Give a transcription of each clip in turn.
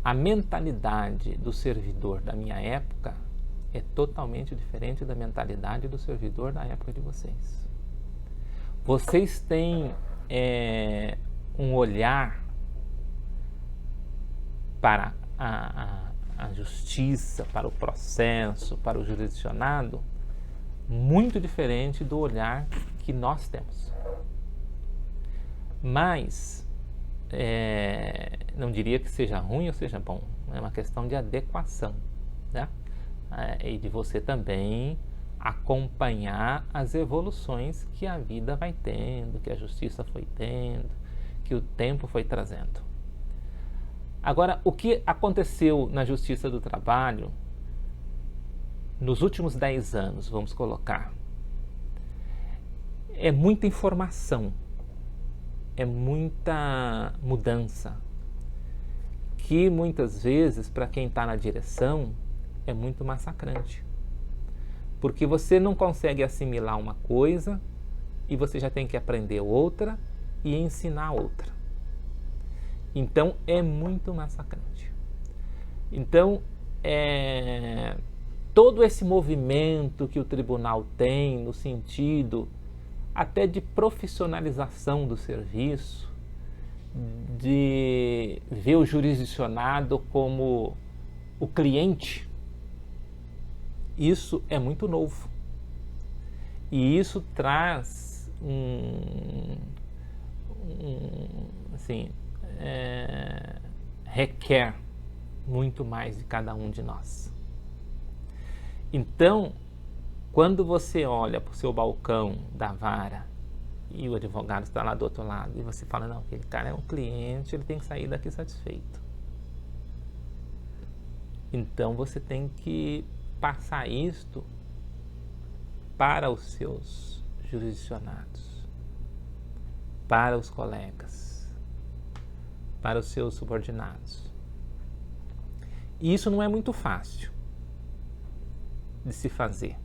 a mentalidade do servidor da minha época é totalmente diferente da mentalidade do servidor da época de vocês. Vocês têm um olhar para a justiça, para o processo, para o jurisdicionado, muito diferente do olhar que nós temos. Mas, não diria que seja ruim ou seja bom, é uma questão de adequação, né? E de você também acompanhar as evoluções que a vida vai tendo, que a justiça foi tendo, que o tempo foi trazendo. Agora, o que aconteceu na Justiça do Trabalho nos últimos 10 anos, vamos colocar, é muita informação, é muita mudança, que muitas vezes, para quem está na direção, é muito massacrante. Porque você não consegue assimilar uma coisa e você já tem que aprender outra e ensinar outra. Então, é muito massacrante. Então, todo esse movimento que o tribunal tem no sentido até de profissionalização do serviço, de ver o jurisdicionado como o cliente, isso é muito novo. E isso traz requer muito mais de cada um de nós. Então, quando você olha para o seu balcão da vara e o advogado está lá do outro lado e você fala, não, aquele cara é um cliente, ele tem que sair daqui satisfeito. Então você tem que passar isto para os seus jurisdicionados, para os colegas, para os seus subordinados. E isso não é muito fácil de se fazer.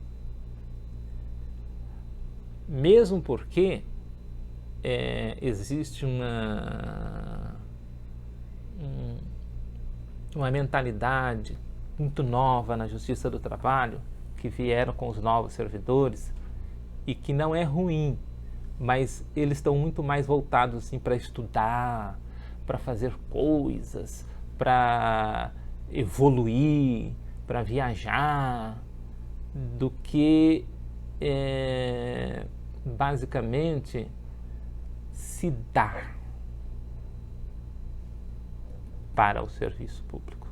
Mesmo porque existe uma mentalidade muito nova na Justiça do Trabalho, que vieram com os novos servidores, e que não é ruim, mas eles estão muito mais voltados assim, para estudar, para fazer coisas, para evoluir, para viajar, do que basicamente se dar para o serviço público.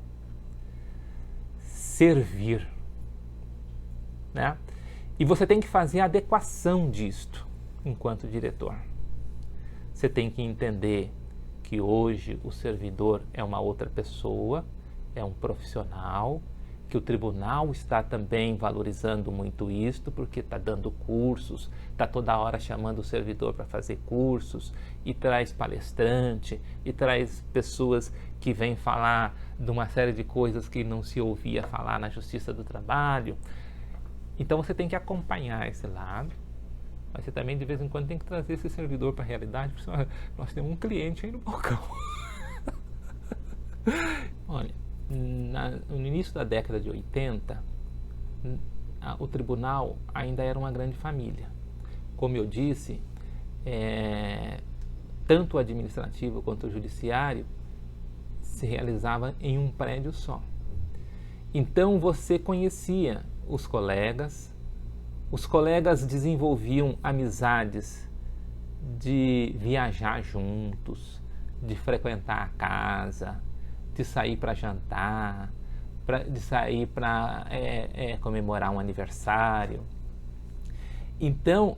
Servir, né? E você tem que fazer a adequação disto enquanto diretor. Você tem que entender que hoje o servidor é uma outra pessoa, é um profissional, que o tribunal está também valorizando muito isto, porque está dando cursos, está toda hora chamando o servidor para fazer cursos, e traz palestrante, e traz pessoas que vêm falar de uma série de coisas que não se ouvia falar na Justiça do Trabalho. Então você tem que acompanhar esse lado, mas você também de vez em quando tem que trazer esse servidor para a realidade, porque nós temos um cliente aí no balcão. Olha, no início da década de 80, o tribunal ainda era uma grande família. Como eu disse, tanto o administrativo quanto o judiciário se realizava em um prédio só. Então você conhecia os colegas desenvolviam amizades de viajar juntos, de frequentar a casa, de sair para jantar, de sair para comemorar um aniversário. Então,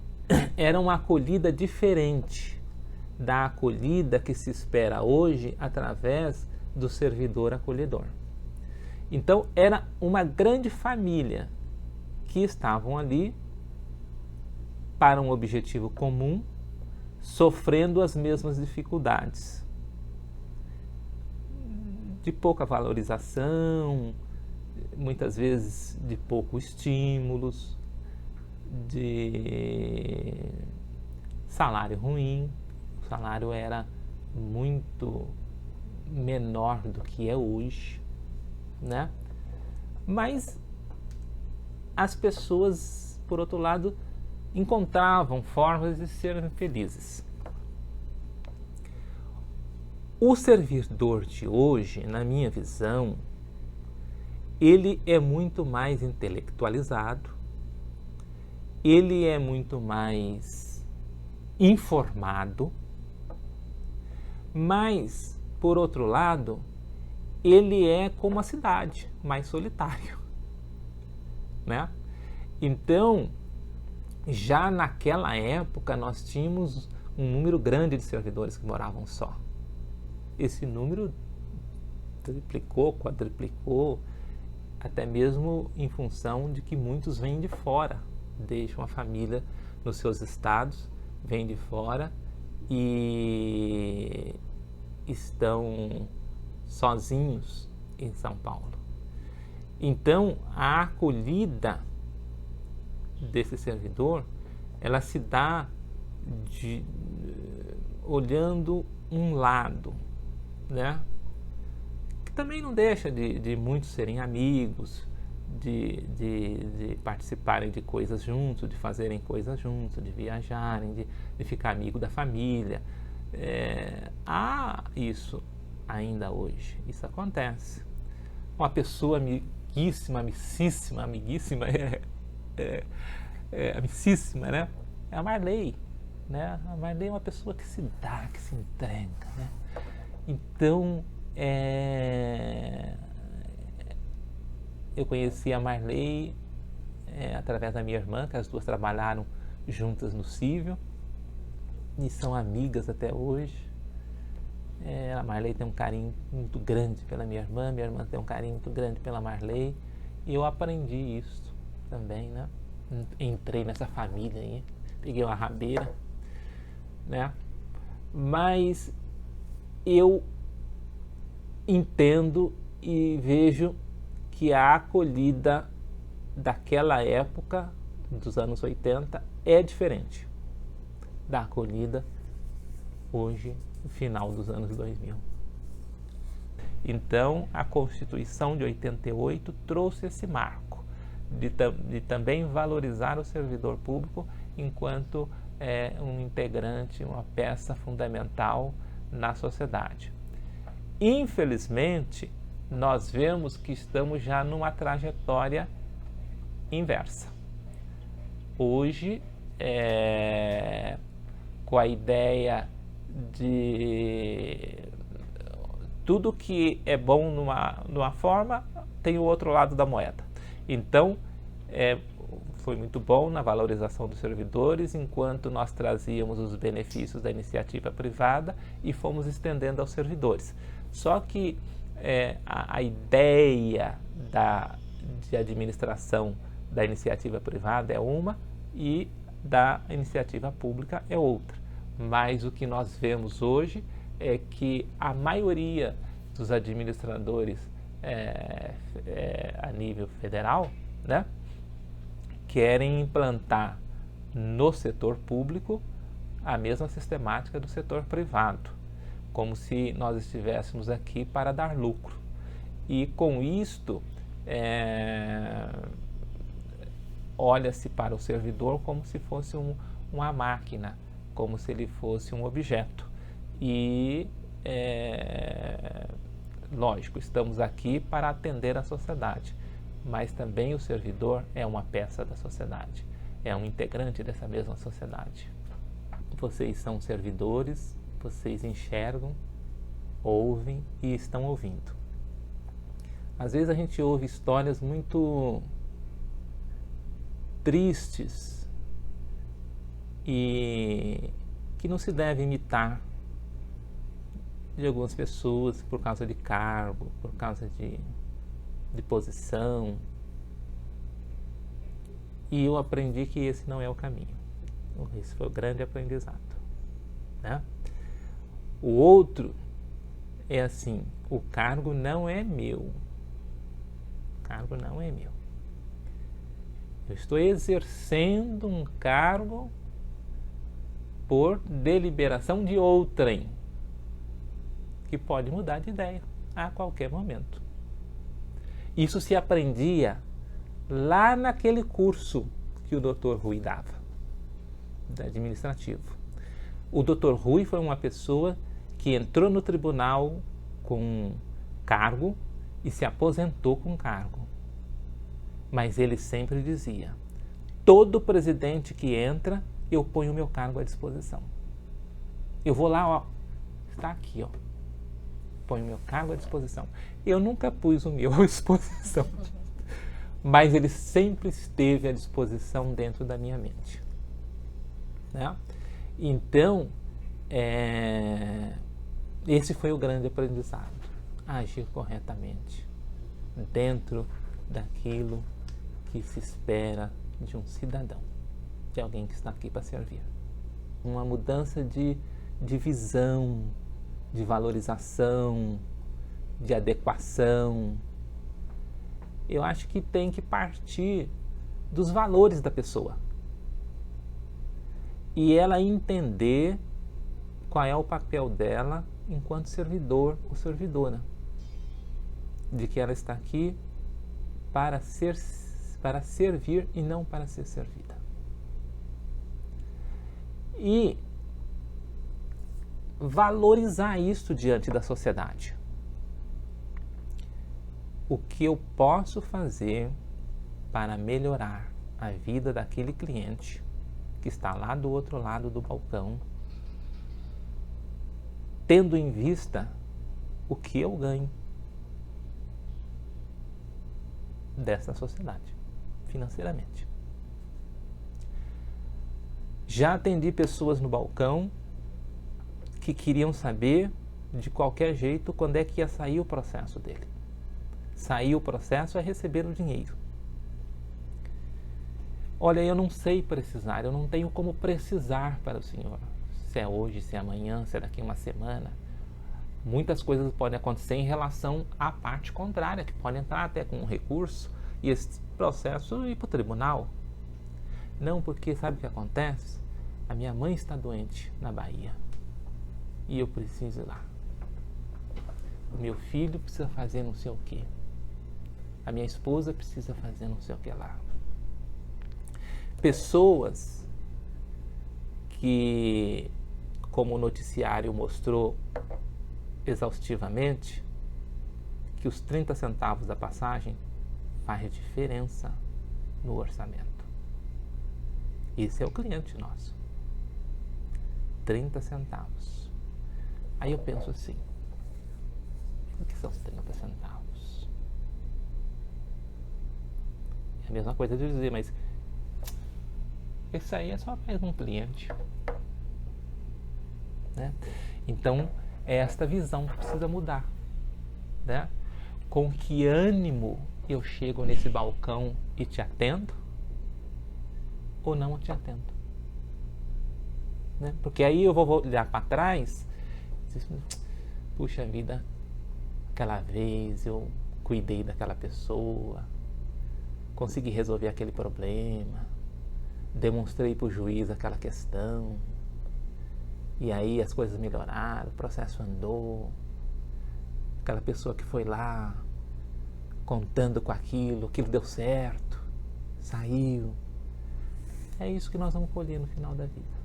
era uma acolhida diferente da acolhida que se espera hoje através do servidor acolhedor. Então, era uma grande família que estavam ali para um objetivo comum, sofrendo as mesmas dificuldades. De pouca valorização, muitas vezes de pouco estímulos, de salário ruim. O salário era muito menor do que é hoje, né? Mas as pessoas, por outro lado, encontravam formas de serem felizes. O servidor de hoje, na minha visão, ele é muito mais intelectualizado, ele é muito mais informado, mas, por outro lado, ele é como a cidade, mais solitário, né? Então, já naquela época, nós tínhamos um número grande de servidores que moravam só. Esse número triplicou, quadruplicou, até mesmo em função de que muitos vêm de fora, deixam a família nos seus estados, vêm de fora e estão sozinhos em São Paulo. Então, a acolhida desse servidor, ela se dá olhando um lado, né? Que também não deixa de muitos serem amigos, de participarem de coisas juntos, de fazerem coisas juntos, de viajarem, de ficar amigo da família. Há isso ainda hoje, isso acontece. Uma pessoa amiguíssima, amicíssima, né? É a Marley, né? A Marley é uma pessoa que se dá, que se entrega, né? Então, eu conheci a Marley através da minha irmã, que as duas trabalharam juntas no Cível e são amigas até hoje. A Marley tem um carinho muito grande pela minha irmã tem um carinho muito grande pela Marley, e eu aprendi isso também, né? Entrei nessa família aí, peguei uma rabeira, né? Mas eu entendo e vejo que a acolhida daquela época, dos anos 80, é diferente da acolhida hoje, no final dos anos 2000. Então, a Constituição de 88 trouxe esse marco de também valorizar o servidor público enquanto um integrante, uma peça fundamental na sociedade. Infelizmente, nós vemos que estamos já numa trajetória inversa. Hoje, com a ideia de tudo que é bom numa forma, tem o outro lado da moeda. Então, foi muito bom na valorização dos servidores, enquanto nós trazíamos os benefícios da iniciativa privada e fomos estendendo aos servidores. Só que a ideia de administração da iniciativa privada é uma e da iniciativa pública é outra. Mas o que nós vemos hoje é que a maioria dos administradores a nível federal, né, querem implantar no setor público a mesma sistemática do setor privado, como se nós estivéssemos aqui para dar lucro. E com isto, olha-se para o servidor como se fosse uma máquina, como se ele fosse um objeto. E, lógico, estamos aqui para atender a sociedade, mas também o servidor é uma peça da sociedade, é um integrante dessa mesma sociedade. Vocês são servidores, vocês enxergam, ouvem e estão ouvindo. Às vezes a gente ouve histórias muito tristes e que não se deve imitar de algumas pessoas por causa de cargo, por causa de posição. E eu aprendi que esse não é o caminho. Esse foi o grande aprendizado, né? O outro é assim: o cargo não é meu. O cargo não é meu. Eu estou exercendo um cargo por deliberação de outrem. que pode mudar de ideia a qualquer momento. Isso se aprendia lá naquele curso que o Dr. Rui dava, administrativo. O Dr. Rui foi uma pessoa que entrou no tribunal com cargo e se aposentou com cargo. Mas ele sempre dizia: todo presidente que entra, eu ponho o meu cargo à disposição. Eu vou lá, ó, está aqui, ó, ponho o meu cargo à disposição. Eu nunca pus o meu à disposição, mas ele sempre esteve à disposição dentro da minha mente, né? Então, esse foi o grande aprendizado: agir corretamente dentro daquilo que se espera de um cidadão, de alguém que está aqui para servir. Uma mudança de visão, de valorização, de adequação. Eu acho que tem que partir dos valores da pessoa e ela entender qual é o papel dela enquanto servidor ou servidora, de que ela está aqui para servir e não para ser servida. E valorizar isso diante da sociedade. O que eu posso fazer para melhorar a vida daquele cliente que está lá do outro lado do balcão, tendo em vista o que eu ganho dessa sociedade, financeiramente. Já atendi pessoas no balcão que queriam saber de qualquer jeito quando é que ia sair o processo dele. Sair o processo é receber o dinheiro. Olha, eu não sei precisar, eu não tenho como precisar para o senhor. Se é hoje, se é amanhã, se é daqui uma semana. Muitas coisas podem acontecer em relação à parte contrária, que pode entrar até com um recurso e esse processo ir para o tribunal. Não, porque sabe o que acontece? A minha mãe está doente na Bahia e eu preciso ir lá. O meu filho precisa fazer não sei o quê. A minha esposa precisa fazer não sei o que lá. Pessoas que, como o noticiário mostrou exaustivamente, que os 30 centavos da passagem faz diferença no orçamento. Esse é o cliente nosso. 30 centavos. Aí eu penso assim: o que são os 30 centavos? É a mesma coisa de dizer, mas isso aí é só mais um cliente, né? Então, é esta visão que precisa mudar, né? Com que ânimo eu chego nesse balcão e te atendo ou não te atendo, né? Porque aí eu vou olhar para trás e dizer, puxa vida, aquela vez eu cuidei daquela pessoa, consegui resolver aquele problema, demonstrei para o juiz aquela questão, e aí as coisas melhoraram, o processo andou. Aquela pessoa que foi lá contando com aquilo deu certo, saiu. É isso que nós vamos colher no final da vida.